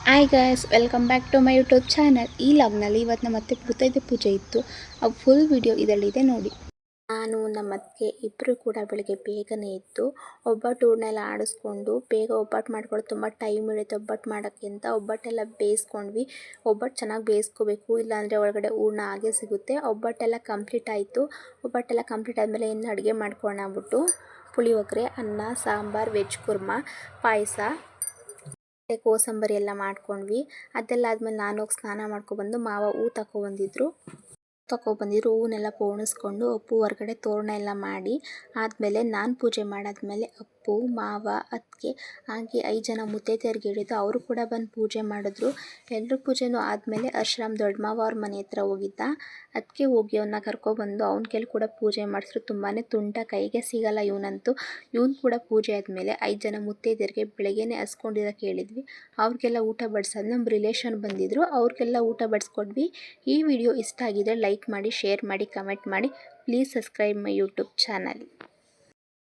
Hi guys, welcome back to my YouTube channel. ಈ ಲಾಗ್ನಲ್ಲಿ ಇವತ್ತು ನಮ್ಮ ಅತ್ತೆ ಪುತ್ತೈದೆ ಪೂಜೆ ಇತ್ತು. ಆ ಫುಲ್ ವಿಡಿಯೋ ಇದರಲ್ಲಿದೆ ನೋಡಿ. ನಾನು ನಮ್ಮ ಅತ್ತಿಗೆ ಇಬ್ಬರು ಕೂಡ ಬೆಳಗ್ಗೆ ಬೇಗನೆ ಇದ್ದು ಒಬ್ಬಟ್ಟು ಹೂರ್ಣೆಲ್ಲ ಆಡಿಸ್ಕೊಂಡು ಬೇಗ ಒಬ್ಬಟ್ಟು ಮಾಡ್ಕೊಳ್ಳೋದು ತುಂಬ ಟೈಮ್ ಹಿಡಿಯುತ್ತೆ. ಒಬ್ಬಟ್ಟು ಮಾಡೋಕ್ಕೆ ಅಂತ ಒಬ್ಬಟ್ಟೆಲ್ಲ ಬೇಯಿಸ್ಕೊಂಡ್ವಿ. ಒಬ್ಬಟ್ಟು ಚೆನ್ನಾಗಿ ಬೇಯಿಸ್ಕೋಬೇಕು, ಇಲ್ಲಾಂದರೆ ಒಳಗಡೆ ಹೂರ್ಣ ಹಾಗೆ ಸಿಗುತ್ತೆ. ಒಬ್ಬಟ್ಟೆಲ್ಲ ಕಂಪ್ಲೀಟ್ ಆಯಿತು. ಒಬ್ಬಟ್ಟೆಲ್ಲ ಕಂಪ್ಲೀಟ್ ಆದಮೇಲೆ ಇನ್ನು ಅಡುಗೆ ಮಾಡ್ಕೊಳ್ಳೋಣ ಅಂದ್ಬಿಟ್ಟು ಪುಳಿಯೋಗರೆ, ಅನ್ನ, ಸಾಂಬಾರು, ವೆಜ್ ಕುರ್ಮಾ, ಪಾಯಸ, ಕೋಸಂಬರಿ ಎಲ್ಲ ಮಾಡ್ಕೊಂಡ್ವಿ. ಅದೆಲ್ಲ ಆದಮೇಲೆ ನಾನು ಹೋಗಿ ಸ್ನಾನ ಮಾಡ್ಕೊಬಂದು ಮಾವ ಹೂ ತಗೊಬಂದಿದ್ರು. ಹೂವನ್ನೆಲ್ಲ ಪೋಣಿಸ್ಕೊಂಡು ಅಪ್ಪು ಹೊರಗಡೆ ತೋರಣ ಎಲ್ಲ ಮಾಡಿ ಆದಮೇಲೆ ನಾನು ಪೂಜೆ ಮಾಡಾದ್ಮೇಲೆ ಅಪ್ಪು, ಮಾವ, ಅತ್ತಿಗೆ ಹಾಗೆ 5 ಜನ ಮುತ್ತೈದೆಯರಿಗೆ ಹೇಳಿದ್ದು. ಅವರು ಕೂಡ ಬಂದು ಪೂಜೆ ಮಾಡಿದ್ರು. ಎಲ್ಲರೂ ಪೂಜೆನೂ ಆದಮೇಲೆ ಅರ್ಶರಾಮ್ ದೊಡ್ಡ ಮಾವ ಅವ್ರ ಮನೆ ಹತ್ರ ಹೋಗಿದ್ದ. ಅದಕ್ಕೆ ಹೋಗಿ ಅವನ್ನ ಕರ್ಕೊಬಂದು ಅವನ ಕೈಲಿ ಕೂಡ ಪೂಜೆ ಮಾಡಿದ್ರು. ತುಂಬಾ ತುಂಟ, ಕೈಗೆ ಸಿಗಲ್ಲ ಇವನಂತೂ. ಇವನು ಕೂಡ ಪೂಜೆ ಆದಮೇಲೆ 5 ಜನ ಮುತ್ತೈದೆಯರಿಗೆ ಬೆಳಗ್ಗೆನೇ ಹಸ್ಕೊಂಡಿರೋಕೆ ಹೇಳಿದ್ವಿ. ಅವ್ರಿಗೆಲ್ಲ ಊಟ ಬಡಿಸೋದು. ನಮ್ಮ ರಿಲೇಷನ್ ಬಂದಿದ್ದರು, ಅವ್ರಿಗೆಲ್ಲ ಊಟ ಬಡಿಸ್ಕೊಡ್ವಿ. ಈ ವಿಡಿಯೋ ಇಷ್ಟ ಆಗಿದ್ರೆ ಲೈಕ್ ಮಾಡಿ, ಶೇರ್ ಮಾಡಿ, ಕಮೆಂಟ್ ಮಾಡಿ. Please subscribe my YouTube channel.